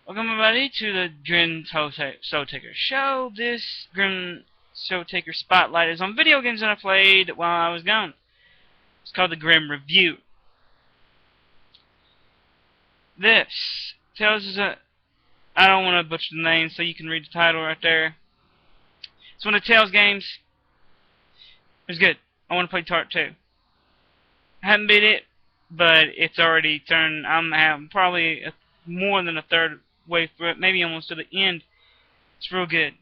Welcome everybody to the Grim Soul Taker Show. This Grim Soul Taker Spotlight is on video games that I played while I was gone. It's called the Grimreview. This tells us that I don't want to butcher the name, so you can read the title right there. It's one of the Tales games. It's good. I want to play Tart 2. I haven't beat it, but it's already turned. I'm probably more than a third way through it, maybe almost to the end. It's real good.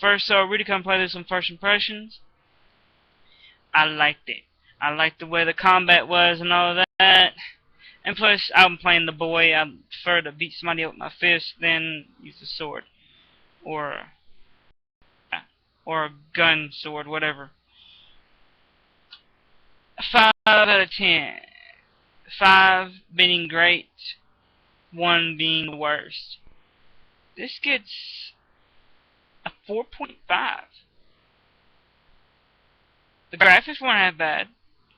First, so really come play this on first impressions. I liked it. I liked the way the combat was and all of that. And plus, I'm playing the boy. I prefer to beat somebody up with my fist than use a sword or a gun, sword, whatever. 5 out of 10. 5 being great, 1 being the worst. This gets a 4.5. The graphics weren't that bad.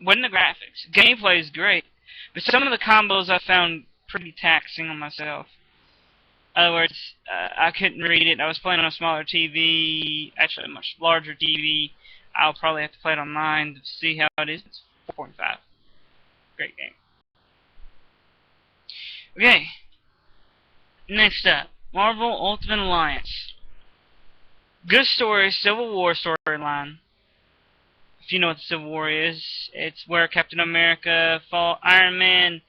Wasn't the graphics. Gameplay is great, but some of the combos I found pretty taxing on myself. In other words, I couldn't read it. I was playing on a smaller TV, actually a much larger TV. I'll probably have to play it online to see how it is. It's 4.5. Great game. Okay. Next up, Marvel Ultimate Alliance. Good story, Civil War storyline. If you know what the Civil War is, it's where Captain America fought Iron Man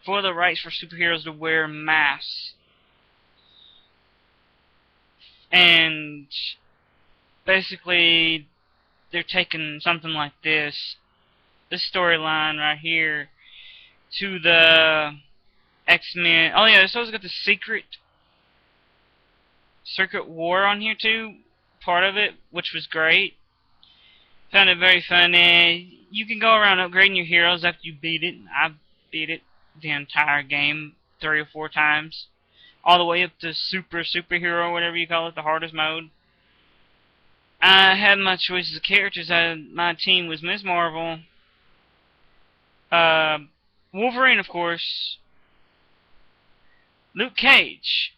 for the rights for superheroes to wear masks. And basically, they're taking something like this storyline right here, to the X-Men. Oh yeah, this also got the Secret War on here too, part of it, which was great. Found it very funny. You can go around upgrading your heroes after you beat it. I beat it the entire game 3 or 4 times, all the way up to superhero, whatever you call it, the hardest mode. I had my choices of characters. My team was Ms. Marvel, Wolverine, of course, Luke Cage,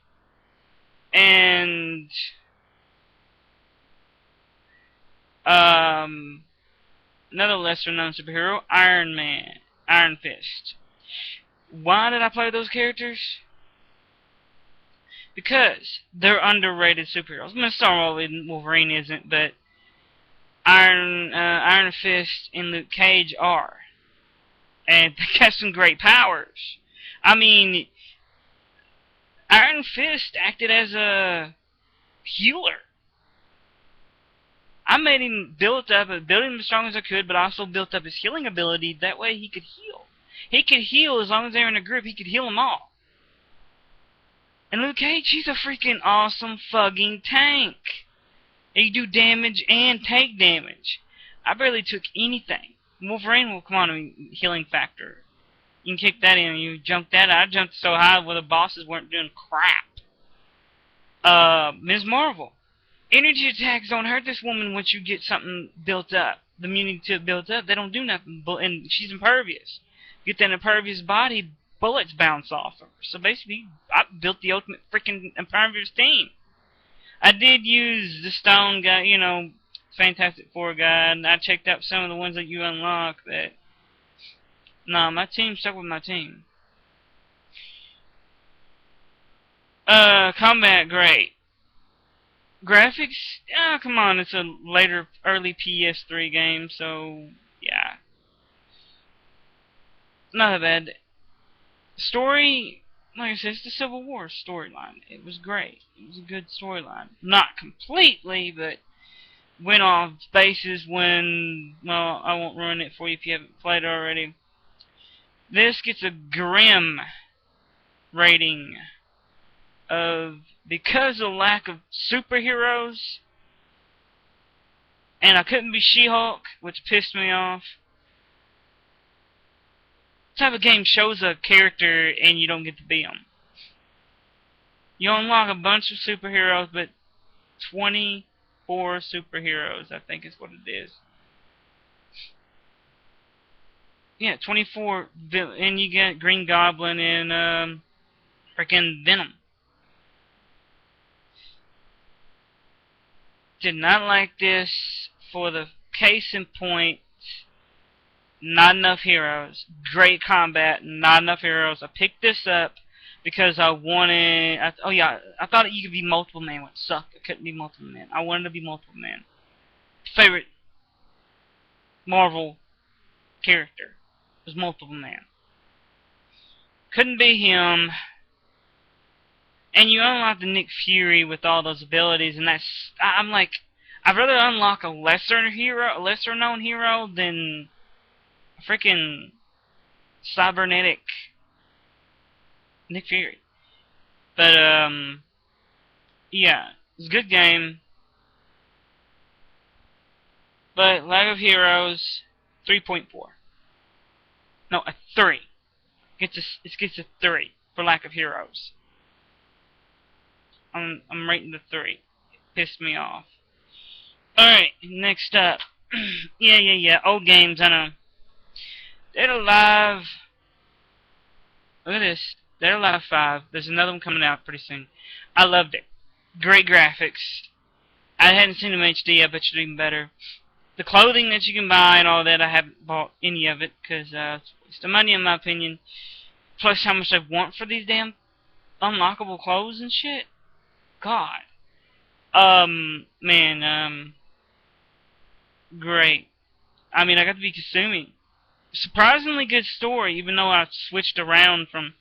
and another lesser-known superhero, Iron Man, Iron Fist. Why did I play those characters? Because they're underrated superheroes. Ms. Wolverine isn't, but Iron Fist and Luke Cage are. And they got some great powers. I mean, Iron Fist acted as a healer. I made him built him as strong as I could, but also built up his healing ability. That way he could heal. He could heal as long as they're in a group. He could heal them all. And Luke Cage, he's a freaking awesome fucking tank. He do damage and take damage. I barely took anything. Wolverine will come on, I mean, healing factor. You can kick that in. You jump that. I jumped so high where the bosses weren't doing crap. Ms. Marvel. Energy attacks don't hurt this woman once you get something built up. The immunity to it built up, they don't do nothing. And she's impervious. Get that impervious body, bullets bounce off of her. So basically, I built the ultimate freaking impervious team. I did use the stone guy, you know, Fantastic Four guy, and I checked out some of the ones that you unlock, but nah, my team stuck with my team. Combat, great. Graphics, come on, it's a early PS3 game, so yeah. Not that bad. Story, like I said, it's the Civil War storyline. It was great. It was a good storyline. Not completely, but went off bases when, well, I won't ruin it for you if you haven't played it already. This gets a grim rating of, because of lack of superheroes, and I couldn't be She-Hulk, which pissed me off. This type of game shows a character and you don't get to be them. You unlock a bunch of superheroes, but 24 superheroes, I think is what it is. Yeah, 24, and you get Green Goblin and freaking Venom. Did not like this for the case in point. Not enough heroes. Great combat. Not enough heroes. I picked this up because I wanted. I thought you could be multiple man, which sucked. It couldn't be multiple man. I wanted to be multiple man. Favorite Marvel character was multiple man. Couldn't be him. And you unlock the Nick Fury with all those abilities, and I'm like, I'd rather unlock a lesser known hero than a freaking cybernetic Nick Fury. But yeah, it's a good game. But lack of heroes, 3.4. No, a 3. It gets a 3 for lack of heroes. I'm rating the 3. It pissed me off. Alright, next up. Yeah. Old games, I know. Dead Alive. Look at this. Dead Alive 5. There's another one coming out pretty soon. I loved it. Great graphics. I hadn't seen them in HD. I bet you're even better. The clothing that you can buy and all that, I haven't bought any of it because it's a waste of money in my opinion. Plus how much I want for these damn unlockable clothes and shit. God. Great. I mean, I got to be Kasumi. Surprisingly good story, even though I switched around from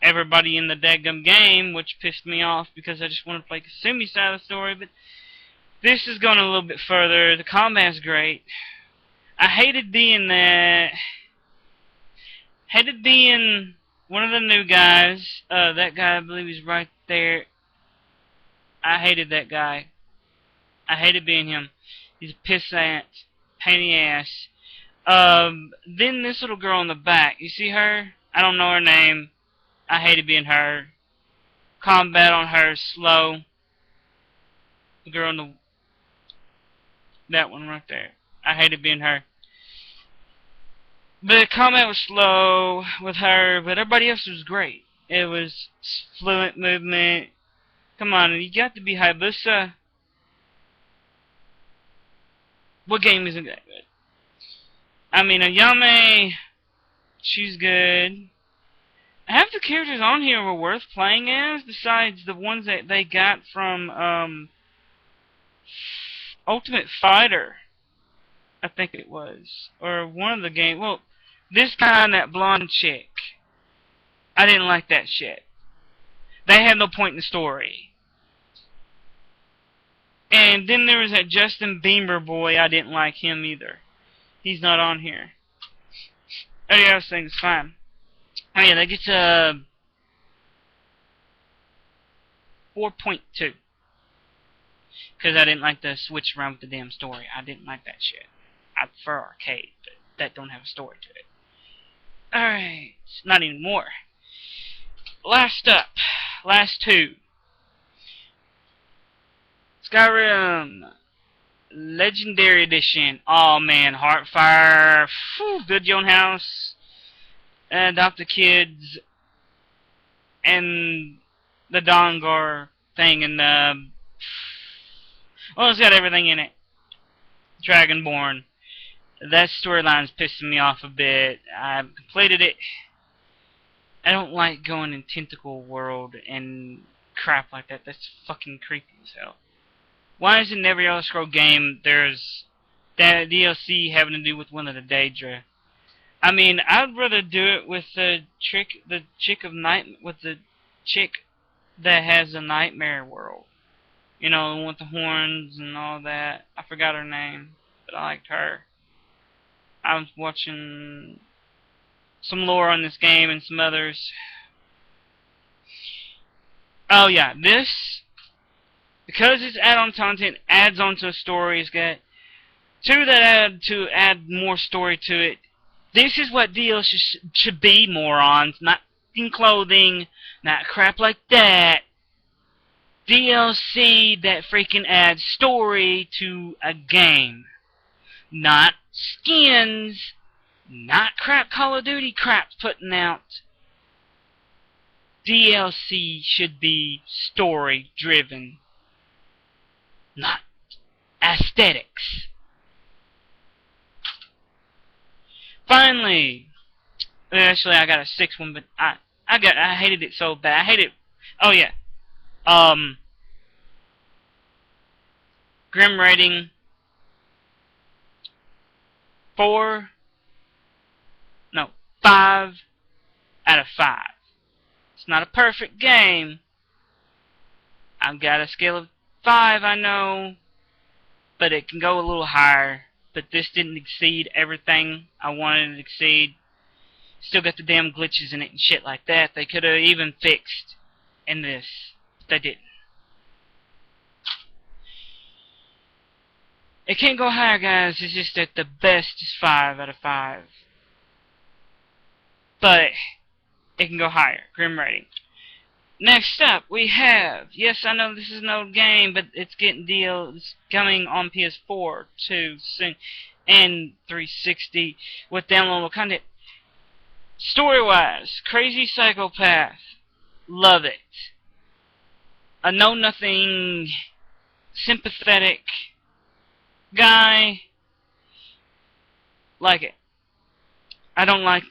everybody in the daggum game, which pissed me off because I just wanted to play Kasumi's side of the story, but this is going a little bit further. The combat's great. I hated being that. Hated being one of the new guys. That guy, I believe he's right there. I hated that guy. I hated being him. He's a pissant, pain in the ass. Then this little girl in the back. You see her? I don't know her name. I hated being her. Combat on her is slow. The girl in that one right there. I hated being her. But the combat was slow with her, but everybody else was great. It was fluent movement. Come on, you got to be Hayabusa. What game isn't that good? I mean, Ayame, she's good. Half the characters on here were worth playing as, besides the ones that they got from Ultimate Fighter, I think it was, or one of the games. Well, this guy and that blonde chick, I didn't like that shit. They had no point in the story. And then there was that Justin Bieber boy. I didn't like him either. He's not on here. Every other thing's fine. Oh yeah, that gets a 4.2. Because I didn't like to switch around with the damn story. I didn't like that shit. I prefer arcade, but that don't have a story to it. Alright, not anymore. Last up. Last two. Skyrim Legendary Edition. Oh man, Heartfire. Whew, good Young House. Adopt the Kids. And the Dongar thing. And well, it's got everything in it. Dragonborn. That storyline's pissing me off a bit. I've completed it. I don't like going in Tentacle World and crap like that. That's fucking creepy as hell. Why is it in every Elder Scrolls game there's that DLC having to do with one of the Daedra? I mean, I'd rather do it with the chick that has the Nightmare World. You know, the one with the horns and all that. I forgot her name, but I liked her. I was watching some lore on this game and some others. Oh yeah, this, because it's add-on content, adds on to a story. It's got two that add more story to it. This is what DLC should be, morons. Not in clothing, not crap like that. DLC that freaking adds story to a game. Not skins. Not crap Call of Duty crap putting out. DLC should be story driven. Not aesthetics. Finally, actually I got a 6 one, but I hated it so bad. I hated. Oh yeah. Grim rating 4. No, 5 out of 5. It's not a perfect game. I've got a scale of 5, I know, but it can go a little higher. But this didn't exceed everything I wanted it to exceed. Still got the damn glitches in it and shit like that. They could have even fixed in this, but they didn't. It can't go higher, guys. It's just that the best is 5 out of 5. But it can go higher. Grim rating. Next up, we have, yes, I know this is an old game, but it's getting deals coming on PS4 too soon, and 360 with downloadable content. Story-wise, Crazy Psychopath, love it. A know-nothing, sympathetic guy, like it. I don't like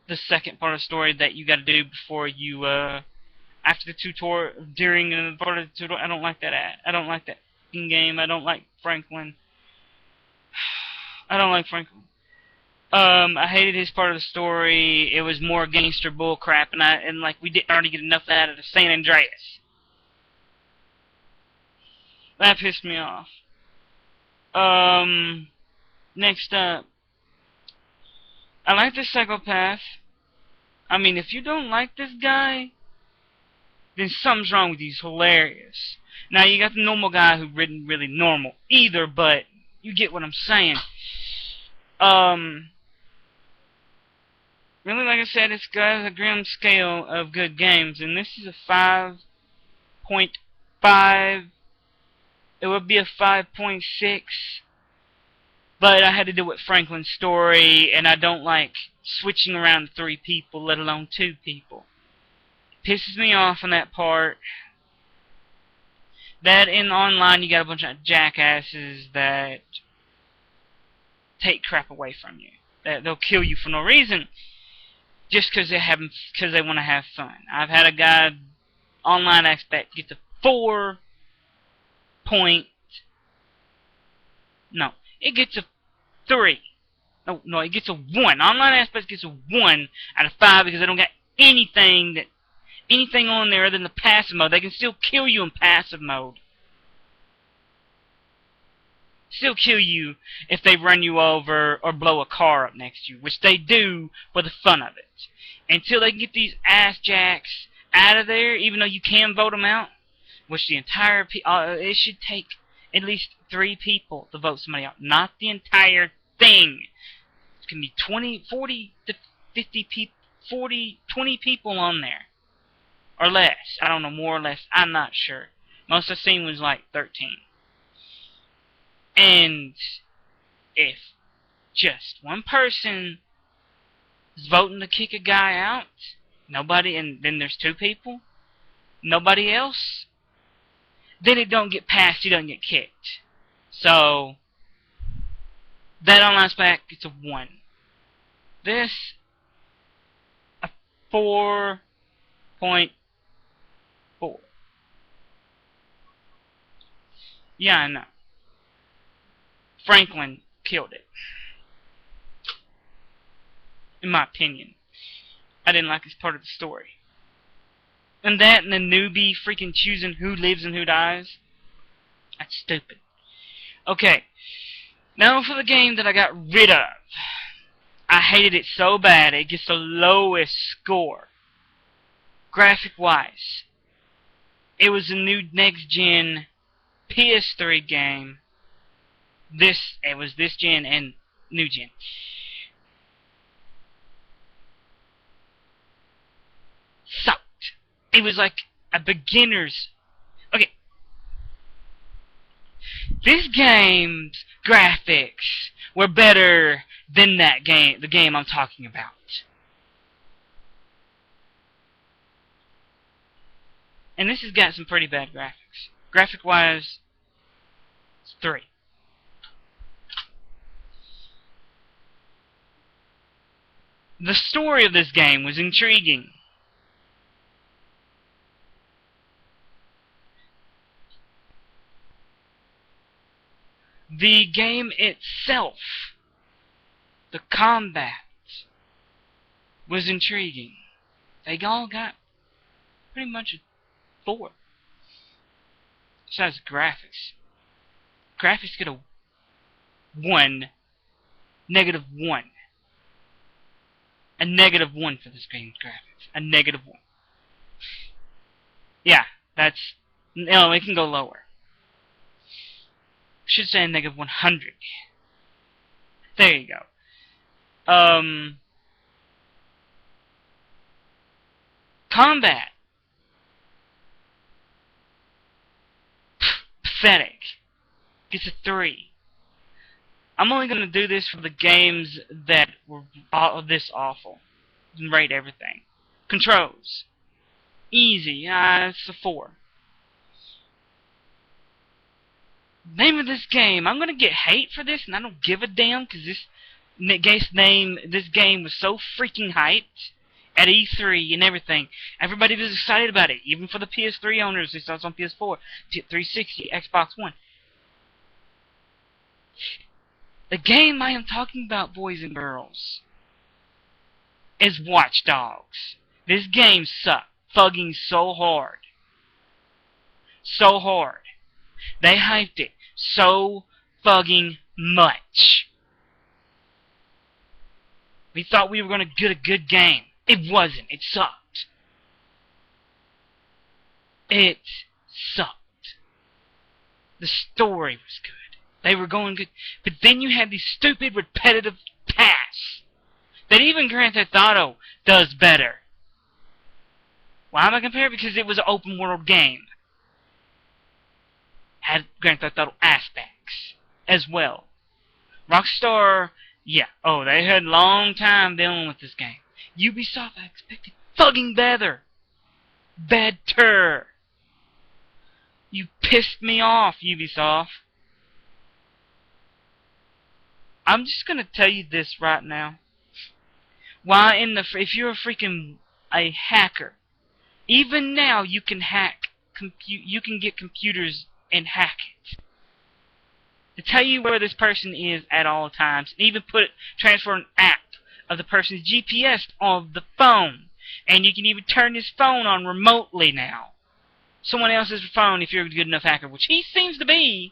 the second part of the story that you got to do before you after the tutorial, during the part of the tutorial. I don't like that. I don't like that game. I don't like Franklin. I don't like Franklin. I hated his part of the story. It was more gangster bullcrap, and like we didn't already get enough of that out of San Andreas. That pissed me off. Next up, I like this psychopath. I mean, if you don't like this guy, then something's wrong with you. He's hilarious. Now, you got the normal guy who isn't really normal either, but you get what I'm saying. Really, like I said, it's got a grim scale of good games, and this is a 5.5. It would be a 5.6, but I had to deal with Franklin's story, and I don't like switching around 3 people, let alone 2 people. Pisses me off on that part. That in online you got a bunch of jackasses that take crap away from you. That they'll kill you for no reason, just because they want to have fun. I've had a guy online aspect get to 4 point. No, it gets a 3. No, it gets a 1. Online aspect gets a 1 out of 5 because they don't got anything on there other than the passive mode. They can still kill you in passive mode. Still kill you if they run you over or blow a car up next to you, which they do for the fun of it. Until they can get these ass jacks out of there, even though you can vote them out, which the entire it should take at least 3 people to vote somebody out, not the entire thing. It can be 20, 40 to 50 people, 20 people on there. Or less. I don't know, more or less. I'm not sure. Most I've seen was like 13. And if just one person is voting to kick a guy out, nobody, and then there's 2 people, nobody else, then it don't get passed, he doesn't get kicked. So, that online spec gets a 1. This, a 4.4. Yeah, I know. Franklin killed it. In my opinion. I didn't like his part of the story. And that and the newbie freaking choosing who lives and who dies. That's stupid. Okay. Now for the game that I got rid of. I hated it so bad it gets the lowest score. Graphic-wise. It was a new next-gen PS3 game. It was this gen and new gen. Sucked. It was like a beginner's. Okay. This game's graphics were better than that game, the game I'm talking about. And this has got some pretty bad graphics. Graphic-wise, It's 3. The story of this game was intriguing. The game itself, the combat, was intriguing. They all got pretty much a 4. Besides graphics. Graphics get a 1, -1. A -1 for this game's graphics. A -1. Yeah, that's... No, it can go lower. Should say a -100. There you go. Combat. Pathetic. Gets a 3. I'm only going to do this for the games that were this awful. And rate everything. Controls. Easy. It's a 4. Name of this game. I'm going to get hate for this, and I don't give a damn, because this game was so freaking hyped at E3 and everything. Everybody was excited about it, even for the PS3 owners. They saw it on PS4, 360, Xbox One. The game I am talking about, boys and girls, is Watch Dogs. This game sucked fucking so hard. So hard. They hyped it so fucking much. We thought we were going to get a good game. It wasn't. It sucked. It sucked. The story was good. They were going good. But then you had these stupid, repetitive tasks that even Grand Theft Auto does better. Why am I comparing? Because it was an open world game. Had Grand Theft Auto aspects as well. Rockstar, yeah. Oh, they had a long time dealing with this game. Ubisoft, I expected fucking better. Better. You pissed me off, Ubisoft. I'm just gonna tell you this right now. Why if you're a hacker, even now you can you can get computers and hack it. To tell you where this person is at all times, and even transfer an app of the person's GPS on the phone. And you can even turn his phone on remotely now. Someone else's phone if you're a good enough hacker, which he seems to be.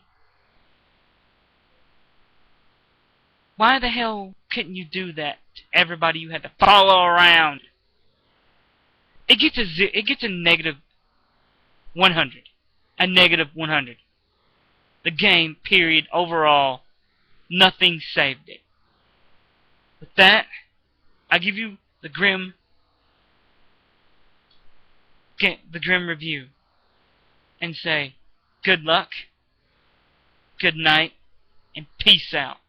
Why the hell couldn't you do that to everybody you had to follow around? It gets a -100. A -100. The game, period, overall, nothing saved it. With that, I give you the Grim review and say good luck, good night, and peace out.